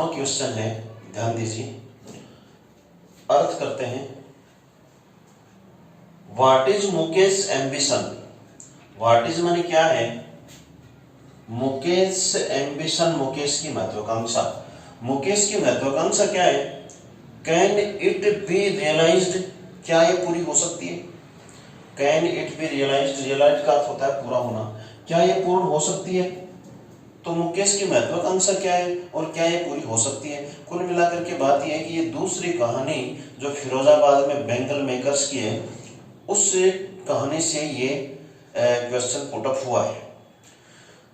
Question है, ध्यान दीजिए। अर्थ करते हैं। What is Mukesh ambition? What is माने क्या है? मुकेश एम्बिशन, मुकेश की महत्वाकांक्षा। मुकेश की महत्वाकांक्षा क्या है? Can it be realized? क्या ये पूरी हो सकती है? Can it be realized, realized का अर्थ होता है पूरा होना। क्या ये पूर्ण हो सकती है? तो मुकेश की महत्वाकांक्षा क्या है और क्या ये पूरी हो सकती है? कुल मिलाकर के बात यह है कि ये दूसरी कहानी जो फिरोजाबाद में बेंगल मेकर्स की है, उस कहानी से ये क्वेश्चन पुट अप हुआ है।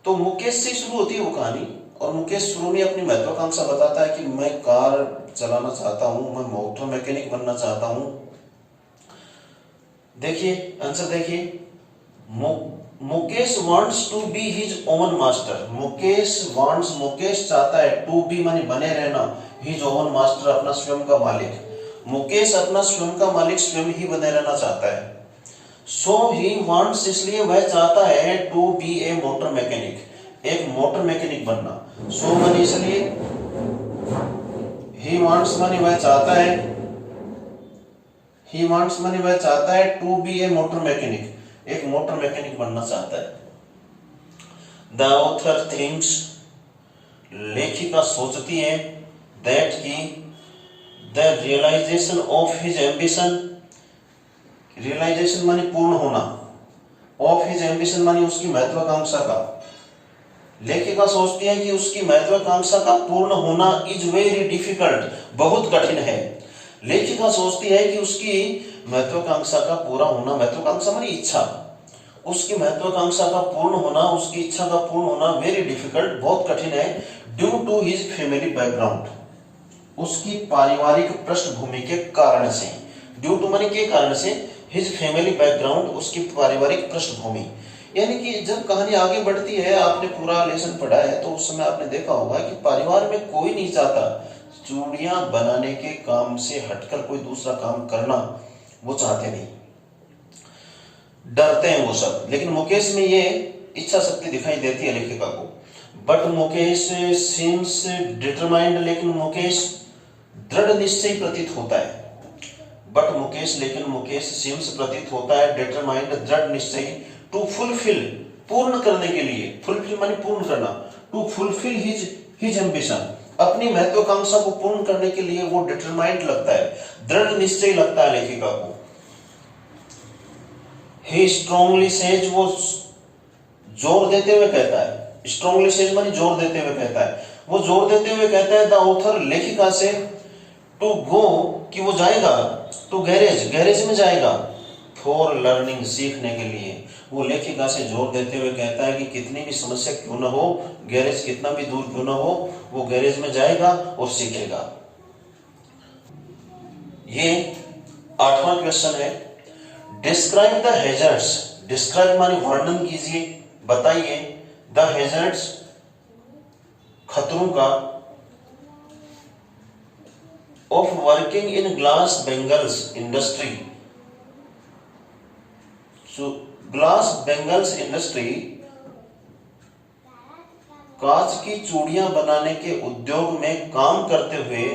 तो मुकेश से शुरू होती है वो कहानी, और मुकेश शुरू में अपनी महत्वाकांक्षा बताता है कि मैं कार चलाना चाहता हूं, मैं मोटर मैकेनिक बनना चाहता हूं। देखिए आंसर देखिए, Mukesh wants to be his own master. Mukesh चाहता है, टू बी माने बने रहना, हिज ओन मास्टर अपना स्वयं का मालिक। मुकेश अपना स्वयं का मालिक स्वयं ही बने रहना चाहता है। सो ही वांट्स, इसलिए वह चाहता है to be a motor mechanic, एक मोटर मैकेनिक बनना। सो माने इसलिए, ही वांट्स माने वह चाहता है, ही वांट्स माने वह चाहता है to be a motor mechanic, एक मोटर मैकेनिक बनना चाहता है। द ऑथर थिंक्स, लेखिका सोचती है, दैट की the realization of his ambition, realization माने पूर्ण होना, ऑफ हिज एम्बिशन माने उसकी महत्वाकांक्षा का। लेखिका सोचती है कि उसकी महत्वाकांक्षा का पूर्ण होना इज वेरी डिफिकल्ट, बहुत कठिन है। लेखिका सोचती है कि उसकी महत्वाकांक्षा का पूरा होना, महत्वाकांक्षा माने इच्छा, उसकी महत्वाकांक्षा का पूर्ण होना, उसकी इच्छा का पूर्ण होना वेरी डिफिकल्ट, बहुत कठिन है। Due to his family background, उसकी पारिवारिक पृष्ठभूमि के कारण से। ड्यू टू माने के कारण से, हिज फैमिली बैकग्राउंड, उसकी पारिवारिक पृष्ठभूमि। यानी कि जब कहानी आगे बढ़ती है, आपने पूरा लेसन पढ़ा है तो उस समय आपने देखा होगा कि परिवार में कोई नहीं चाहता चूड़ियां बनाने के काम से हटकर कोई दूसरा काम करना, वो चाहते नहीं, डरते हैं वो सब। लेकिन मुकेश में ये इच्छा शक्ति दिखाई देती है लेखिका को। बट मुकेश सीम्स डिटरमाइंड, लेकिन मुकेश दृढ़ निश्चय प्रतीत होता है। बट मुकेश, लेकिन मुकेश सीम्स प्रतीत होता है, डिटरमाइंड दृढ़ निश्चय, टू फुलफिल, पूर्ण करने के लिए, फुलफिल माने पूर्ण करना, टू फुलफिल हिज एम्बिशन, अपनी महत्वाकांक्षा को पूर्ण करने के लिए वो डिटरमाइंड लगता है, दृढ़ निश्चय लगता है लेखिका को। He strongly says, वो जोर देते हुए कहता है, स्ट्रांगली सेज माने जोर देते हुए कहता है, वो जोर देते हुए कहता है द ऑथर, लेखिका से, टू गो, कि वो जाएगा, टू गैरेज, गैरेज में जाएगा, फॉर लर्निंग, सीखने के लिए। वो लेखिका से जोर देते हुए कहता है कि कितनी भी समस्या क्यों न हो, गैरेज कितना भी दूर क्यों न हो, वो गैरेज में जाएगा और सीखेगा। ये 8वां क्वेश्चन है। डिस्क्राइब द हैजर्ड्स, डिस्क्राइब माने वर्णन कीजिए, बताइए, द हैजर्ड्स, खतरों का, of working in glass bangles industry, glass bangles industry, कांच की चूड़ियां बनाने के उद्योग में काम करते हुए,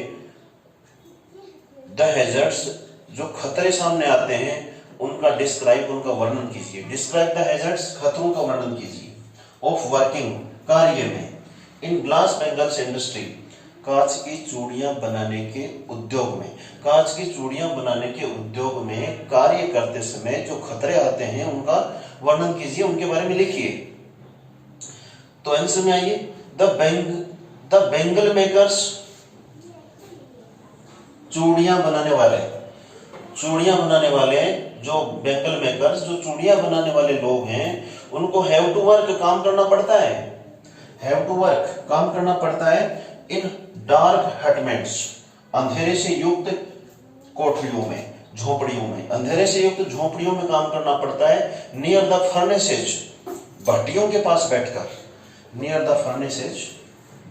द हैजर्ड्स, जो खतरे सामने आते हैं उनका डिस्क्राइब, उनका वर्णन कीजिए। डिस्क्राइब द हैजर्ड्स, खतरों का वर्णन कीजिए, ऑफ वर्किंग, कार्य में, इन ग्लास बेंगल्स इंडस्ट्री, कांच की चूड़ियां बनाने के उद्योग में, कांच की चूड़ियां बनाने के उद्योग में कार्य करते समय जो खतरे आते हैं उनका वर्णन कीजिए, उनके बारे में लिखिए। तो आंसर में आइए, द बेंगल मेकर्स, चूड़ियां बनाने वाले, चूड़ियां बनाने वाले, जो बेंगल मेकर्स, जो चूड़ियां बनाने वाले लोग हैं, उनको हैव टू वर्क, काम करना पड़ता है, हैव टू वर्क, काम करना पड़ता है, इन डार्क हटमेंट्स, अंधेरे से युक्त कोठरियों में, झोपड़ियों में, अंधेरे से युक्त झोपड़ियों में काम करना पड़ता है, नियर द फर्नेसेज, भट्टियों के पास बैठकर, नियर द फर्नेसेज,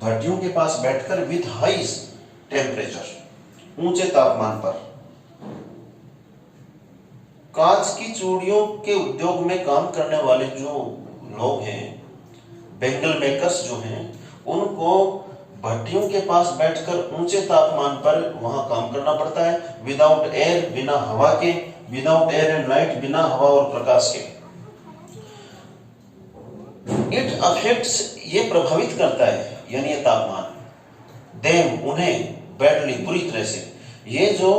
भट्टियों के पास बैठकर, विद हाई टेम्परेचर, ऊंचे तापमान पर। कांच की चूड़ियों के उद्योग में काम करने वाले जो लोग हैं, बेंगल मेकर्स जो हैं, उनको भट्टियों के पास बैठकर ऊंचे तापमान पर वहां काम करना पड़ता है। विदाउट एयर, बिना हवा के, विदाउट एयर एंड लाइट, बिना हवा और प्रकाश के। इट अफेक्ट्स, ये प्रभावित करता है, यानी ये तापमान, देम, उन्हें, बैडली, बुरी तरह से। ये जो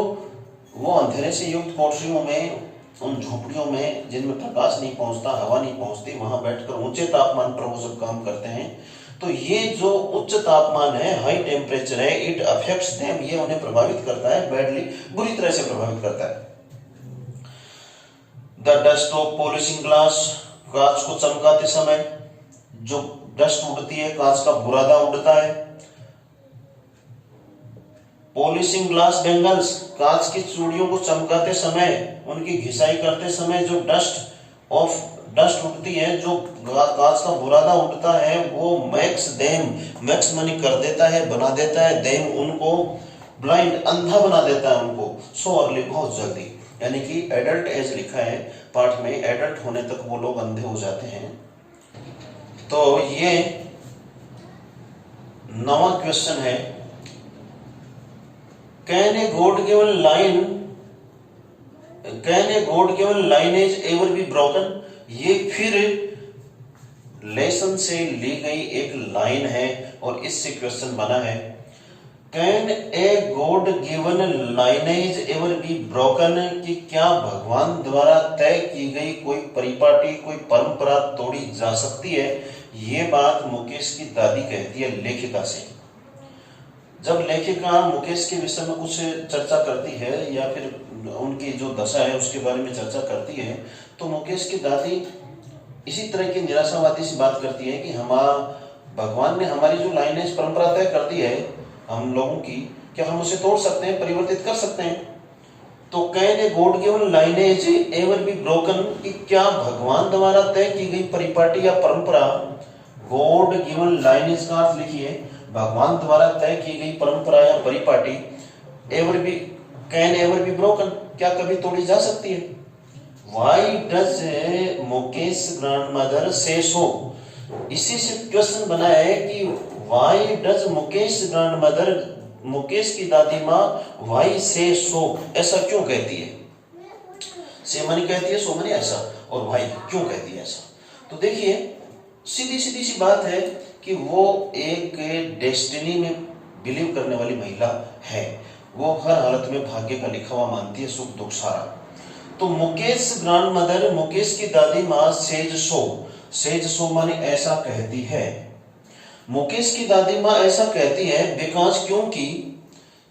वो अंधेरे से युक्त कोठरियों में, उन झोपड़ियों में जिनमें प्रकाश नहीं पहुंचता, हवा नहीं पहुंचती, वहां बैठकर ऊंचे तापमान पर वो जब काम करते हैं, तो ये जो उच्च तापमान है, हाई टेम्परेचर है, इट अफेक्ट्स देम, ये उन्हें प्रभावित करता है, बैडली, बुरी तरह से प्रभावित करता है। The dust of polishing glass, कांच को चमकाते समय जो डस्ट उड़ती है, कांच का बुरादा उड़ता है। पॉलिशिंग ग्लास बेंगल्स, कांच की चूड़ियों को चमकाते समय, उनकी घिसाई करते समय जो डस्ट उड़ती है, जो कांच का बुरादा उड़ता है, वो मैक्स देम, मैक्स मानी कर देता है, बना देता है, देम, उनको, ब्लाइंड, अंधा बना देता है उनको, सो अर्ली, बहुत जल्दी, यानी कि एडल्ट एज लिखा है पाठ में, एडल्ट होने तक वो लोग अंधे हो जाते हैं। तो ये 9वां क्वेश्चन है, can a god given lineage ever be broken, ये फिर लेसन से ली गई एक लाइन है और इससे क्वेश्चन बना है। Can a god given lineage ever be broken, कि क्या भगवान द्वारा तय की गई कोई परिपाटी, कोई परंपरा तोड़ी जा सकती है? ये बात मुकेश की दादी कहती है लेखिका से। जब लेखिका मुकेश के विषय में कुछ चर्चा करती है या फिर उनकी जो दशा है उसके बारे में चर्चा करती है, तो मुकेश की दादी इसी तरह की निराशावादी सी बात करती है कि भगवान ने हमारी जो लाइनेज परंपरा तय कर दी है हम लोगों की, क्या हम उसे तोड़ सकते हैं, परिवर्तित कर सकते हैं? तो can a god given lineage ever be broken, कि क्या भगवान द्वारा तय की गई परिपाटी या परंपरा, गॉड गिवन लाइनेज का अर्थ लिखिए, भगवान द्वारा तय की गई परंपरा या परिपाटी, कैन एवर बी ब्रोकन, क्या कभी तोड़ी जा सकती है? Why does मुकेश ग्रैंडमदर से सो, इसी से क्वेश्चन बना है कि why does Mukesh grandmother, Mukesh की दादी माँ why से सो, ऐसा क्यों कहती है? से मानी कहती है, सो मानी ऐसा, और why क्यों कहती है ऐसा? तो देखिए सीधी सी बात है कि वो एक डेस्टिनी में बिलीव करने वाली महिला है, वो हर हालत में भाग्य का लिखा हुआ मानती है, सुख दुख सारा। तो मुकेश ग्रैंडमदर, मुकेश की दादी माँ सेज सो माने ऐसा कहती है। मुकेश की दादी माँ ऐसा कहती है बिकॉज, क्योंकि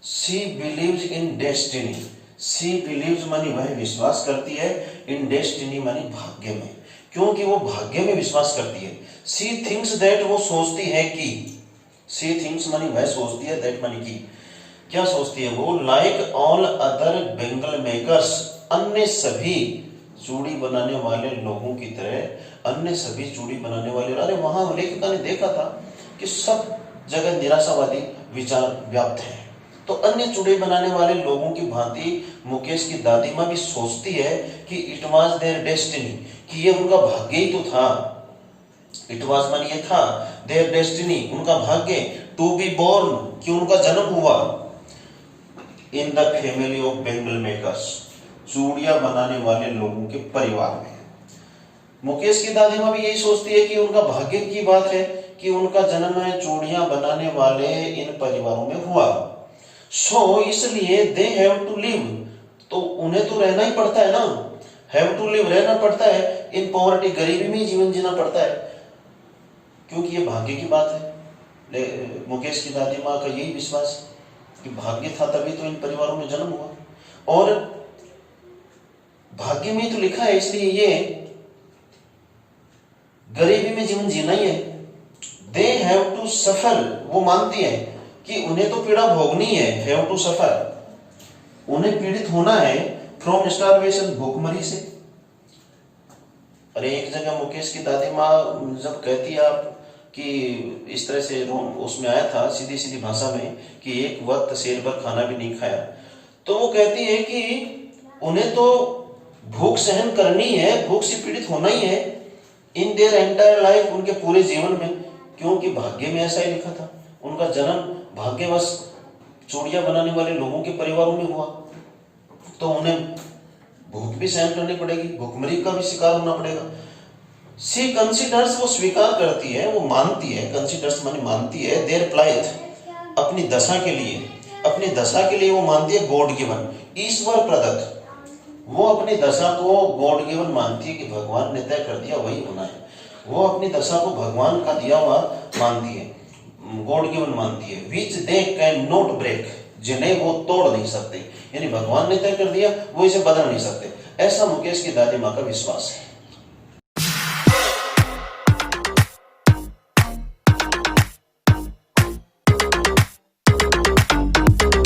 she believes in destiny, she beliefs मानी वह विश्वास करती है, इन डेस्टिनी मानी भाग्य में, क्योंकि वो भाग्य में विश्वास करती है। शी थिंक्स दैट, वो सोचती है कि, शी थिंक्स मानी वह सोचती है, दैट मानी की, क्या सोचती है वो, like all other Bengal makers, अन्य सभी चूड़ी बनाने वाले लोगों की तरह, अन्य सभी चूड़ी बनाने वाले, अरे वहां लेखिका ने देखा था कि सब जगह निराशावादी विचार व्याप्त हैं, तो अन्य चूड़ी बनाने वाले लोगों की भांति मुकेश की दादी माँ भी सोचती है कि इट वाज देयर डेस्टिनी, कि ये उनका भाग्य ही तो था। इट वाज मानी ये था, देयर डेस्टिनी, उनका भाग्य, टू बी बोर्न, कि उनका जन्म हुआ, in the family of Bengal makers, चूड़ियां बनाने वाले लोगों के परिवार में। मुकेश की दादी माँ भी यही सोचती है कि उनका भाग्य की बात है कि उनका जन्म चूड़ियां बनाने वाले इन परिवारों में हुआ। सो इसलिए दे हैव टू लिव, तो उन्हें तो रहना ही पड़ता है ना, हैव टू लिव, रहना पड़ता है, इन पॉवर्टी, गरीबी में जीवन जीना पड़ता है, क्योंकि ये भाग्य की बात है। मुकेश की दादी माँ का यही विश्वास कि भाग्य था तभी तो इन परिवारों में जन्म हुआ, और भाग्य में तो लिखा है, इसलिए ये गरीबी में जीवन जीना ही है। दे हैव टू सफर, वो मानती है कि उन्हें तो पीड़ा भोगनी है, हैव टू सफर, उन्हें पीड़ित होना है, फ्रॉम स्टारवेशन, भूखमरी से। अरे एक जगह मुकेश की दादी माँ जब कहती है आप कि इस तरह से उसमें आया था सीधी भाषा में कि एक वक्त शेर भर खाना भी नहीं खाया, तो वो कहती है कि उन्हें तो भूख सहन करनी है, भूख से पीड़ित होना ही है, इन देयर एंटायर लाइफ, उनके पूरे जीवन में, क्योंकि भाग्य में ऐसा ही लिखा था। उनका जन्म भाग्यवश चूड़ियां बनाने वाले लोगों के परिवारों में हुआ, तो उन्हें भूख भी सहन करनी पड़ेगी, भूखमरी का भी शिकार होना पड़ेगा। सी कंसिडर्स, वो स्वीकार करती है, वो मानती है, कंसिडर्स माने मानती है, देयर प्लाइथ, अपनी दशा के लिए वो मानती है गॉड गिवन, ईश्वर प्रदत्त। वो अपनी दशा को गॉड गिवन मानती है कि भगवान ने तय कर दिया वही होना है। वो अपनी दशा को भगवान का दिया हुआ मानती है, गॉड गिवन मानती है। विच दे कैन नॉट ब्रेक, जिन्हें वो तोड़ नहीं सकते, यानी भगवान ने तय कर दिया वो इसे बदल नहीं सकते। ऐसा मुकेश की दादी माँ का विश्वास है।